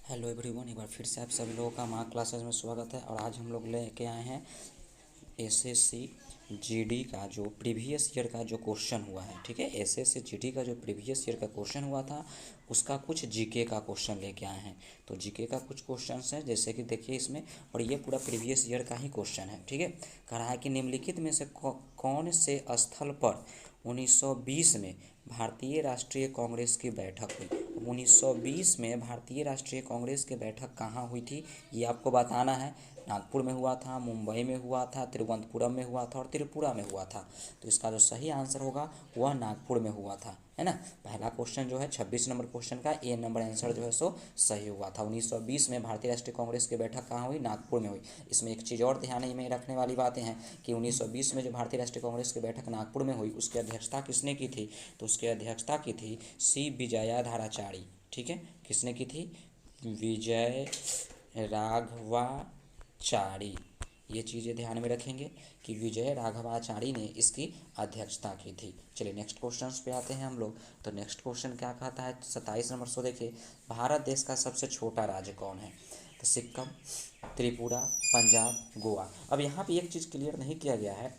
Hello everyone, एक बार फिर से आप सभी लोगों का मार्क क्लासेस में स्वागत है। और आज हम लोग लेके आए हैं एसएससी जीडी का जो प्रीवियस ईयर का जो क्वेश्चन हुआ है। ठीक है, एसएससी जीडी का जो प्रीवियस ईयर का क्वेश्चन हुआ था उसका कुछ जीके का क्वेश्चन लेके आए हैं। तो जीके का कुछ क्वेश्चन हैं जैसे कि देखिए इसमें, और ये पूरा प्रीवियस ईयर का ही क्वेश्चन है। ठीक है, कह रहा है कि निम्नलिखित में से कौन से स्थल पर 1920 में भारतीय राष्ट्रीय कांग्रेस की बैठक हुई। 1920 में भारतीय राष्ट्रीय कांग्रेस की बैठक कहाँ हुई थी ये आपको बताना है। नागपुर में हुआ था, मुंबई में हुआ था, तिरुवनंतपुरम में हुआ था और त्रिपुरा में हुआ था। तो इसका जो सही आंसर होगा वह नागपुर में हुआ था, है ना। पहला क्वेश्चन जो है 26 नंबर क्वेश्चन का ए नंबर आंसर जो है सो सही हुआ था। 1920 में भारतीय राष्ट्रीय कांग्रेस की बैठक कहाँ हुई? नागपुर में हुई। इसमें एक चीज़ और ध्यान में रखने वाली बातें हैं कि 1920 में जो भारतीय राष्ट्रीय कांग्रेस की बैठक नागपुर में हुई उसकी अध्यक्षता किसने की थी? तो उसकी अध्यक्षता की थी सी विजयाधाराचारी। ठीक है, किसने की थी? विजय राघवाचारी। ये चीज़ें ध्यान में रखेंगे कि विजय राघवाचारी ने इसकी अध्यक्षता की थी। चलिए नेक्स्ट क्वेश्चन पे आते हैं हम लोग। तो नेक्स्ट क्वेश्चन क्या कहता है? 27 नंबर सो देखिए, भारत देश का सबसे छोटा राज्य कौन है? तो सिक्किम, त्रिपुरा, पंजाब, गोवा। अब यहाँ पे एक चीज़ क्लियर नहीं किया गया है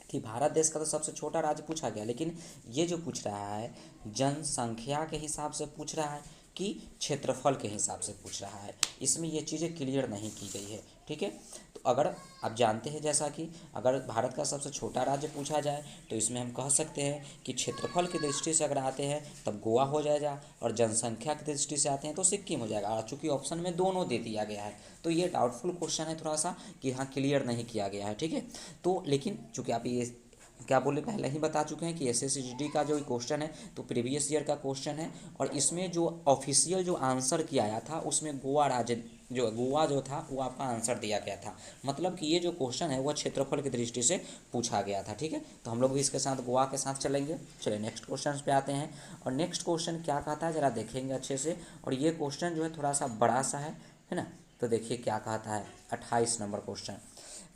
कि भारत देश का तो सबसे छोटा राज्य पूछा गया, लेकिन ये जो पूछ रहा है जनसंख्या के हिसाब से पूछ रहा है कि क्षेत्रफल के हिसाब से पूछ रहा है। इसमें ये चीज़ें क्लियर नहीं की गई है। ठीक है, तो अगर आप जानते हैं जैसा कि अगर भारत का सबसे छोटा राज्य पूछा जाए तो इसमें हम कह सकते हैं कि क्षेत्रफल की दृष्टि से अगर आते हैं तब गोवा हो जाएगा, और जनसंख्या की दृष्टि से आते हैं तो सिक्किम हो जाएगा। और चूँकि ऑप्शन में दोनों दे दिया गया है तो ये डाउटफुल क्वेश्चन है थोड़ा सा कि हाँ क्लियर नहीं किया गया है। ठीक है, तो लेकिन चूँकि आप ये क्या बोले पहले ही बता चुके हैं कि एसएससी का जो क्वेश्चन है तो प्रीवियस ईयर का क्वेश्चन है, और इसमें जो ऑफिशियल जो आंसर किया आया था उसमें गोवा जो था वो आपका आंसर दिया गया था। मतलब कि ये जो क्वेश्चन है वह क्षेत्रफल की दृष्टि से पूछा गया था। ठीक है, तो हम लोग भी इसके साथ गोवा के साथ चलेंगे। चलिए नेक्स्ट क्वेश्चन पे आते हैं, और नेक्स्ट क्वेश्चन क्या कहता है ज़रा देखेंगे अच्छे से। और ये क्वेश्चन जो है थोड़ा सा बड़ा सा है ना। तो देखिए क्या कहता है 28 नंबर क्वेश्चन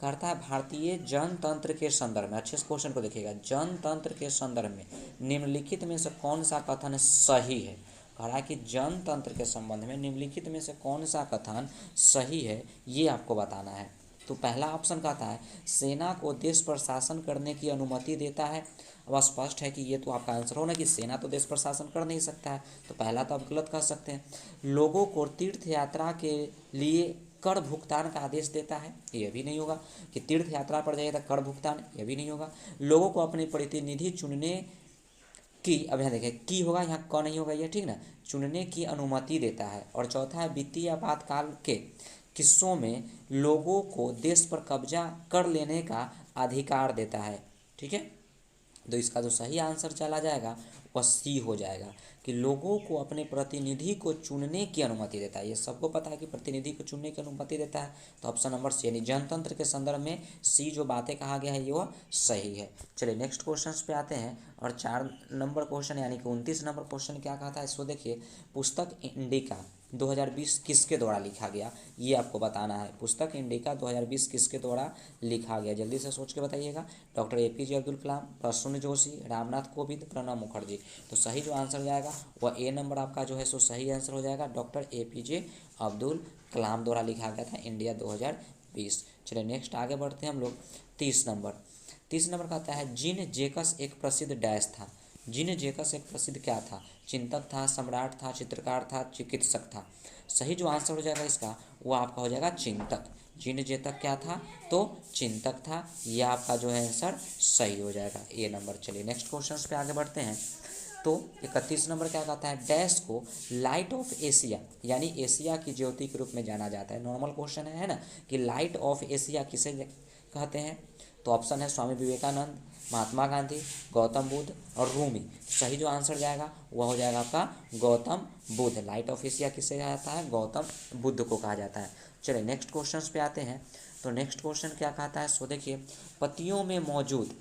करता है, भारतीय जनतंत्र के संदर्भ में, अच्छे से क्वेश्चन को देखिएगा, जनतंत्र के संदर्भ में निम्नलिखित में से कौन सा कथन सही है? कह रहा है कि जनतंत्र के संबंध में निम्नलिखित में से कौन सा कथन सही है ये आपको बताना है। तो पहला ऑप्शन कहता है सेना को देश पर शासन करने की अनुमति देता है। अब स्पष्ट है कि ये तो आपका आंसर होना कि सेना तो देश पर शासन कर नहीं सकता है, तो पहला तो आप गलत कह सकते हैं। लोगों को तीर्थ यात्रा के लिए कर भुगतान का आदेश देता है, ये भी नहीं होगा। कि तीर्थ यात्रा पर जाइए तो कर भुगतान, ये भी नहीं होगा। लोगों को अपने प्रतिनिधि चुनने की, अब यहाँ देखें की होगा, यहाँ क नहीं होगा, ये ठीक ना, चुनने की अनुमति देता है। और चौथा है वित्तीय आपातकाल के किस्सों में लोगों को देश पर कब्जा कर लेने का अधिकार देता है। ठीक है, तो इसका जो सही आंसर चला जाएगा वह सी हो जाएगा कि लोगों को अपने प्रतिनिधि को चुनने की अनुमति देता है। ये सबको पता है कि प्रतिनिधि को चुनने की अनुमति देता है, तो ऑप्शन नंबर सी यानी जनतंत्र के संदर्भ में सी जो बातें कहा गया है ये वह सही है। चलिए नेक्स्ट क्वेश्चन पे आते हैं, और 4 नंबर क्वेश्चन यानी कि 29 नंबर क्वेश्चन क्या कहा था इसको देखिए, पुस्तक इंडिका 2020 किसके द्वारा लिखा गया ये आपको बताना है। पुस्तक इंडिका 2020 किसके द्वारा लिखा गया, जल्दी से सोच के बताइएगा। Doctor APJ Abdul Kalam, Prasoon Joshi, Ramnath Kovind, Pranab Mukherjee. तो सही जो आंसर हो जाएगा वह ए नंबर आपका जो है सो सही आंसर हो जाएगा, डॉक्टर एपीजे अब्दुल कलाम द्वारा लिखा गया था इंडिया 2020। चलिए नेक्स्ट आगे बढ़ते हैं हम लोग। 30 नंबर कहता है जीन जेकस एक प्रसिद्ध डैश था। जीन जेकस एक प्रसिद्ध क्या था? चिंतक था, सम्राट था, चित्रकार था, चिकित्सक था। सही जो आंसर हो जाएगा इसका वो आपका हो जाएगा चिंतक। जीन जेतक क्या था? तो चिंतक था। यह आपका जो है आंसर सही हो जाएगा, ए नंबर। चलिए नेक्स्ट क्वेश्चन पे आगे बढ़ते हैं। तो 31 नंबर क्या कहता है, डैश को लाइट ऑफ एशिया यानी एशिया की ज्योति के रूप में जाना जाता है। नॉर्मल क्वेश्चन है ना कि लाइट ऑफ एशिया किसे कहते हैं? तो ऑप्शन है स्वामी विवेकानंद, महात्मा गांधी, गौतम बुद्ध और रूमी। सही जो आंसर जाएगा वह हो जाएगा आपका Gautam Buddha. Light of Asia किसे कहता है? गौतम बुद्ध को कहा जाता है। चलिए नेक्स्ट क्वेश्चन पे आते हैं। तो नेक्स्ट क्वेश्चन क्या कहता है सो देखिए, पत्तियों में मौजूद,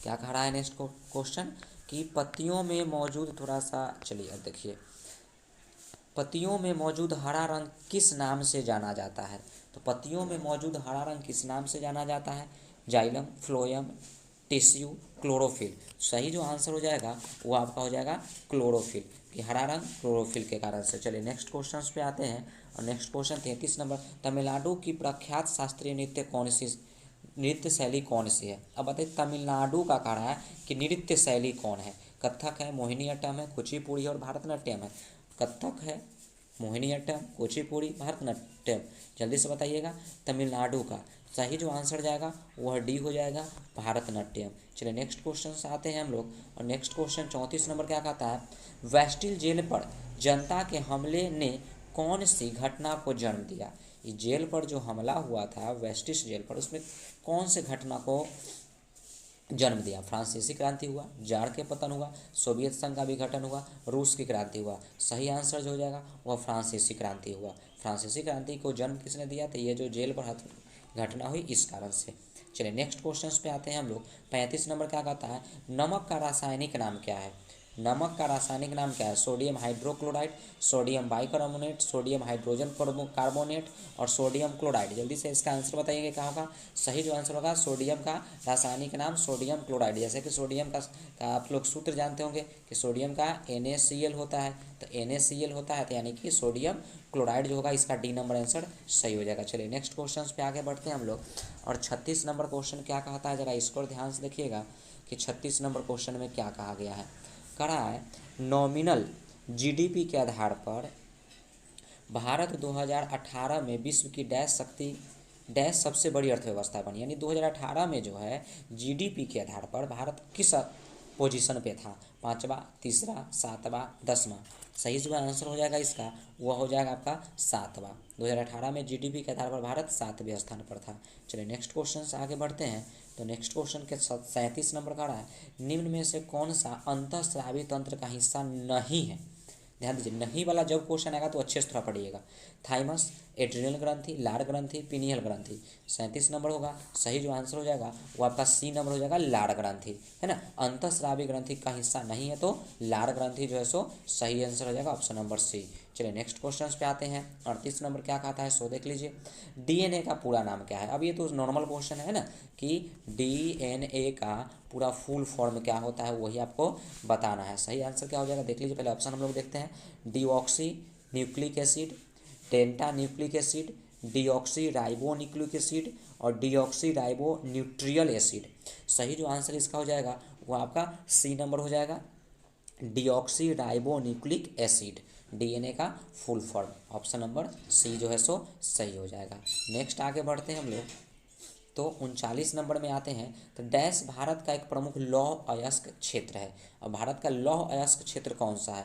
क्या कह रहा है नेक्स्ट क्वेश्चन कि पत्तियों में मौजूद, थोड़ा सा चलिए अब देखिए, पत्तियों में मौजूद हरा रंग किस नाम से जाना जाता है? तो पत्तियों में मौजूद हरा रंग किस नाम से जाना जाता है? Xylem, phloem, tissue, chlorophyll. सही जो आंसर हो जाएगा वो आपका हो जाएगा क्लोरोफिल। कि हरा रंग क्लोरोफिल के कारण से। चलिए नेक्स्ट क्वेश्चन पे आते हैं और नेक्स्ट क्वेश्चन 33 नंबर, तमिलनाडु की प्रख्यात शास्त्रीय नृत्य कौन सी नृत्य शैली कौन सी है। अब बताइए तमिलनाडु का कह रहा है कि नृत्य शैली कौन है। कथक है, मोहिनीअट्टम है, कुचिपुड़ी और भारतनाट्यम है। कथक है, मोहिनीअट्टम, कुचिपुड़ी, भारतनाट्यम। जल्दी से बताइएगा। तमिलनाडु का सही जो आंसर जाएगा वह डी हो जाएगा, भारतनाट्यम। चलिए नेक्स्ट क्वेश्चन से आते हैं हम लोग और नेक्स्ट क्वेश्चन 34 नंबर क्या कहता है, वेस्टिल जेल पर जनता के हमले ने कौन सी घटना को जन्म दिया। ये जेल पर जो हमला हुआ था वेस्टिस जेल पर, उसमें कौन से घटना को जन्म दिया। फ्रांसीसी क्रांति हुआ, जार के पतन हुआ, सोवियत संघ का विघटन हुआ, रूस की क्रांति हुआ। सही आंसर जो हो जाएगा वह फ्रांसीसी क्रांति हुआ। फ्रांसीसी क्रांति को जन्म किसने दिया, तो ये जो जेल पर घटना हुई इस कारण से। चलिए नेक्स्ट क्वेश्चन पे आते हैं हम लोग। 35 नंबर क्या कहता है, नमक का रासायनिक नाम क्या है। नमक का रासायनिक नाम क्या है। Sodium hydrochloride, sodium bicarbonate, sodium hydrogen carbonate और सोडियम क्लोराइड। जल्दी से इसका आंसर बताइएगा क्या होगा। सही जो आंसर होगा सोडियम का रासायनिक नाम सोडियम क्लोराइड। जैसे कि सोडियम का आप लोग सूत्र जानते होंगे कि सोडियम का NaCl होता है, तो NaCl होता है तो यानी कि सोडियम क्लोराइड जो होगा इसका डी नंबर आंसर सही हो जाएगा। चलिए नेक्स्ट क्वेश्चन पे आगे बढ़ते हैं हम लोग और 36 नंबर क्वेश्चन क्या कहता है, जरा इसको ध्यान से देखिएगा कि 36 नंबर क्वेश्चन में क्या कहा गया है। कह रहा है नॉमिनल GDP के आधार पर भारत 2018 में विश्व की डैश सबसे बड़ी अर्थव्यवस्था बनी। यानी 2018 में जो है GDP के आधार पर भारत किस पोजीशन पे था, 5वां, तीसरा, 7वां, 10वां। सही जो आंसर हो जाएगा इसका वह हो जाएगा आपका 7वां। 2018 में GDP के आधार पर भारत 7वें स्थान पर था। चलिए नेक्स्ट क्वेश्चन से आगे बढ़ते हैं तो नेक्स्ट क्वेश्चन के 37 नंबर का रहा है, निम्न में से कौन सा अंतःस्रावी तंत्र का हिस्सा नहीं है। ध्यान दीजिए, नहीं वाला जब क्वेश्चन आएगा तो अच्छे से थोड़ा पढ़िएगा। थाइमस, एड्रिनल ग्रंथि, लार ग्रंथि, पिनियल ग्रंथि। 37 नंबर होगा। सही जो आंसर हो जाएगा वो आपका सी नंबर हो जाएगा, लार ग्रंथि, है ना। अंतःस्रावी ग्रंथि का हिस्सा नहीं है तो लार ग्रंथि जो है सो सही आंसर हो जाएगा, ऑप्शन नंबर सी। चलिए नेक्स्ट क्वेश्चन पे आते हैं। 38 नंबर क्या कहता है सो देख लीजिए, DNA का पूरा नाम क्या है। अब ये तो नॉर्मल क्वेश्चन है ना कि DNA का पूरा फुल फॉर्म क्या होता है वही आपको बताना है। सही आंसर क्या हो जाएगा देख लीजिए। पहले ऑप्शन हम लोग देखते हैं, deoxy nucleic acid, delta nucleic acid, deoxy ribo nucleic acid और डीऑक्सी राइबो न्यूट्रियल एसिड। सही जो आंसर इसका हो जाएगा वो आपका सी नंबर हो जाएगा, deoxyribonucleic acid. DNA का full form, option number C जो है सो सही हो जाएगा। नेक्स्ट आगे बढ़ते हैं हम लोग तो 39 नंबर में आते हैं तो डैश भारत का एक प्रमुख लौह अयस्क क्षेत्र है। और भारत का लौह अयस्क क्षेत्र कौन सा है।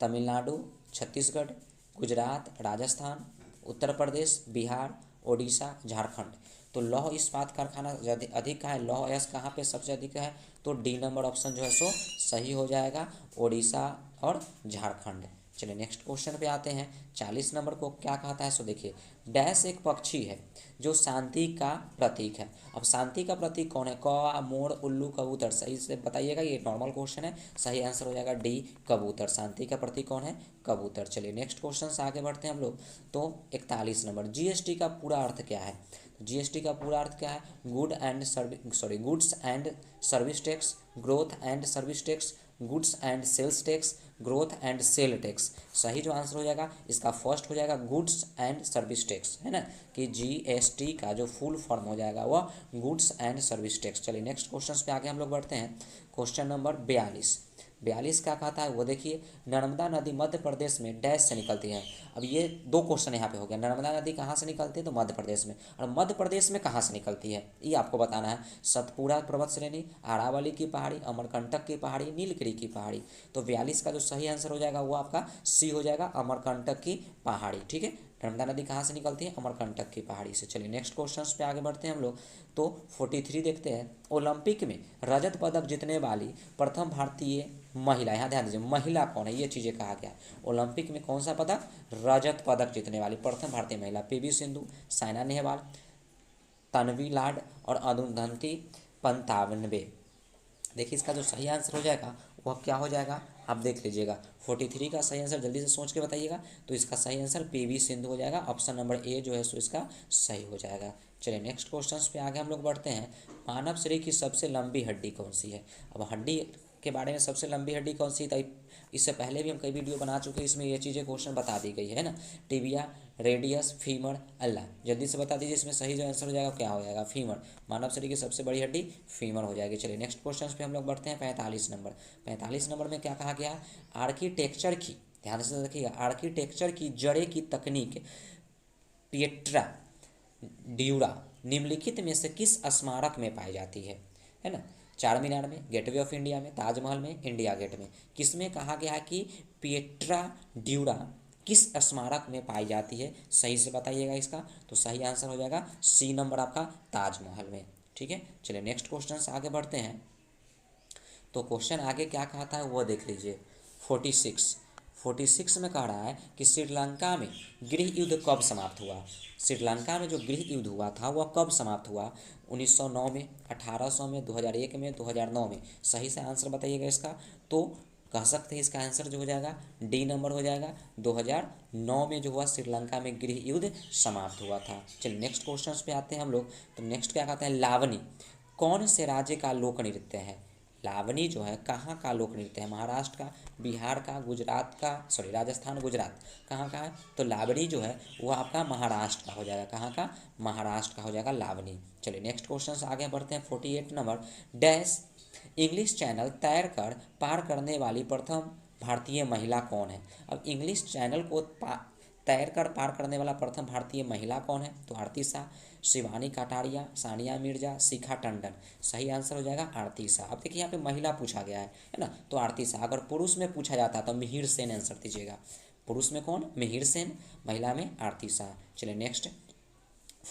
तमिलनाडु, छत्तीसगढ़, गुजरात, राजस्थान, उत्तर प्रदेश, बिहार, ओडिशा, झारखंड। तो लौह इस्पात कारखाना अधिक का है, लौह अयस्क कहाँ पे सबसे अधिक है, तो डी नंबर ऑप्शन जो है सो सही हो जाएगा, ओडिशा और झारखंड। चलिए नेक्स्ट क्वेश्चन पे आते हैं। 40 नंबर को क्या कहता है सो देखिए, डैश एक पक्षी है जो शांति का प्रतीक है। अब शांति का प्रतीक कौन है, कौवा, मोर, उल्लू, कबूतर। सही से बताइएगा, ये नॉर्मल क्वेश्चन है। सही आंसर हो जाएगा डी, कबूतर। शांति का प्रतीक कौन है, कबूतर। चलिए नेक्स्ट क्वेश्चन से आगे बढ़ते हैं हम लोग तो 41 नंबर, GST का पूरा अर्थ क्या है। GST का पूरा अर्थ क्या है, goods and service tax, growth and service tax, goods and sales tax, growth and sale tax. सही जो आंसर हो जाएगा इसका फर्स्ट हो जाएगा, गुड्स एंड सर्विस टैक्स, है ना, कि GST का जो फुल फॉर्म हो जाएगा वह गुड्स एंड सर्विस टैक्स। चलिए नेक्स्ट क्वेश्चन पे आगे हम लोग बढ़ते हैं। क्वेश्चन नंबर 42 क्या कहता है वो देखिए, नर्मदा नदी मध्य प्रदेश में डैश से निकलती है। अब ये दो क्वेश्चन यहाँ पे हो गया, नर्मदा नदी कहाँ से निकलती है तो मध्य प्रदेश में, और मध्य प्रदेश में कहाँ से निकलती है ये आपको बताना है। सतपुड़ा पर्वत श्रेणी, अरावली की पहाड़ी, अमरकंटक की पहाड़ी, नीलगिरी की पहाड़ी। तो 42 का जो सही आंसर हो जाएगा वो आपका सी हो जाएगा, अमरकंटक की पहाड़ी। ठीक है, नर्मदा नदी कहाँ से निकलती है, अमरकंटक की पहाड़ी से। चलिए नेक्स्ट क्वेश्चन पे आगे बढ़ते हैं हम लोग तो 43 देखते हैं, ओलंपिक में रजत पदक जीतने वाली प्रथम भारतीय महिला। यहाँ ध्यान दीजिए, महिला कौन है ये चीज़ें कहा गया। ओलंपिक में कौन सा पदक, रजत पदक जीतने वाली प्रथम भारतीय महिला, PV सिंधु, साइना नेहवाल, तन्वी लाड और अरुंधति पंतानवे। देखिए इसका जो सही आंसर हो जाएगा वह क्या हो जाएगा, आप देख लीजिएगा। 43 का सही आंसर जल्दी से सोच के बताइएगा। तो इसका सही आंसर PV सिंधु हो जाएगा, ऑप्शन नंबर ए जो है सो इसका सही हो जाएगा। चलिए नेक्स्ट क्वेश्चन पे आगे हम लोग बढ़ते हैं। मानव शरीर की सबसे लंबी हड्डी कौन सी है। अब हड्डी के बारे में सबसे लंबी हड्डी कौन सी है? इससे पहले भी हम कई वीडियो बना चुके हैं, इसमें ये चीज़ें क्वेश्चन बता दी गई है ना। Tibia, radius, femur, ulna. जल्दी से बता दीजिए इसमें सही जो आंसर हो जाएगा क्या हो जाएगा? फीमर। मानव शरीर की सबसे बड़ी हड्डी फीमर हो जाएगी। चलिए नेक्स्ट क्वेश्चन पे हम लोग बढ़ते हैं। 45 नंबर। 45 नंबर में क्या कहा गया है? आर्किटेक्चर की, ध्यान से रखिएगा, आर्किटेक्चर की जड़े की तकनीक पिएट्रा ड्यूरा निम्नलिखित में से किस स्मारक में पाई जाती है ना? चार मीनार में, गेटवे ऑफ इंडिया में, ताजमहल में, इंडिया गेट में। किसमें कहा गया है कि पिएट्रा ड्यूरा किस स्मारक में पाई जाती है? सही से बताइएगा इसका। तो सही आंसर हो जाएगा सी नंबर आपका, ताजमहल में। ठीक है, चलिए नेक्स्ट क्वेश्चन से आगे बढ़ते हैं। तो क्वेश्चन आगे क्या कहता है वो देख लीजिए। 46 में कह रहा है कि श्रीलंका में गृह युद्ध कब समाप्त हुआ? श्रीलंका में जो गृह युद्ध हुआ था वह कब समाप्त हुआ? 1909 में, 1800 में, 2001 में, 2009 में। सही से आंसर बताइएगा इसका। तो कह सकते हैं इसका आंसर जो हो जाएगा डी नंबर हो जाएगा। 2009 में जो हुआ श्रीलंका में गृह युद्ध समाप्त हुआ था। चलिए नेक्स्ट क्वेश्चन पे आते हैं हम लोग। तो नेक्स्ट क्या कहते हैं? लावनी कौन से राज्य का लोक नृत्य है? लावनी जो है कहाँ का लोक नृत्य है? महाराष्ट्र का, बिहार का, गुजरात का, सॉरी राजस्थान, गुजरात, कहाँ का है? तो लावनी जो है वो आपका महाराष्ट्र का हो जाएगा। कहाँ का? महाराष्ट्र का हो जाएगा लावनी। चलिए नेक्स्ट क्वेश्चन से आगे बढ़ते हैं। 48 नंबर। डैश इंग्लिश चैनल तैरकर पार करने वाली प्रथम भारतीय महिला कौन है? अब इंग्लिश चैनल को तैरकर पार करने वाला प्रथम भारतीय महिला कौन है? तो आरती शाह, शिवानी काटारिया, सानिया मिर्जा, शिखा टंडन। सही आंसर हो जाएगा आरती शाह। अब देखिए यहाँ पे महिला पूछा गया है ना, तो आरती शाह। अगर पुरुष में पूछा जाता तो मिहिर सेन आंसर दीजिएगा। पुरुष में कौन? मिहिर सेन, महिला में आरती शाह। चलिए नेक्स्ट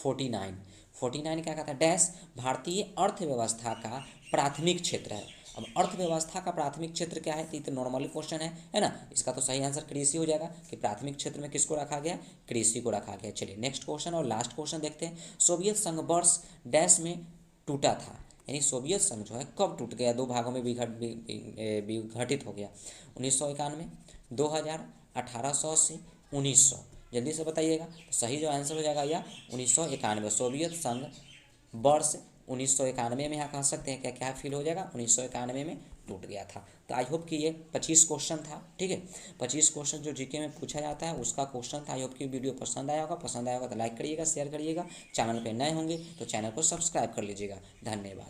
49 क्या कहता है? डैश भारतीय अर्थव्यवस्था का प्राथमिक क्षेत्र है। अब अर्थव्यवस्था का प्राथमिक क्षेत्र क्या है? तो नॉर्मली क्वेश्चन है ना। इसका तो सही आंसर कृषि हो जाएगा कि प्राथमिक क्षेत्र में किसको रखा गया? कृषि को रखा गया। चलिए नेक्स्ट क्वेश्चन और लास्ट क्वेश्चन देखते हैं। सोवियत संघ वर्ष डैश में टूटा था, यानी सोवियत संघ जो है कब टूट गया? दो भागों में विघटित हो गया। 1991, 2000, 1880, 1900। जल्दी से बताइएगा। सही जो आंसर हो जाएगा या 1991। सोवियत संघ वर्ष 1991 में यहाँ कह सकते हैं क्या क्या फील हो जाएगा? 1991 में टूट गया था। तो आई होप कि ये 25 क्वेश्चन था। ठीक है, 25 क्वेश्चन जो जीके में पूछा जाता है उसका क्वेश्चन था। आई होप कि वीडियो पसंद आया होगा। पसंद आया होगा तो लाइक करिएगा, शेयर करिएगा। चैनल पे नए होंगे तो चैनल को सब्सक्राइब कर लीजिएगा। धन्यवाद।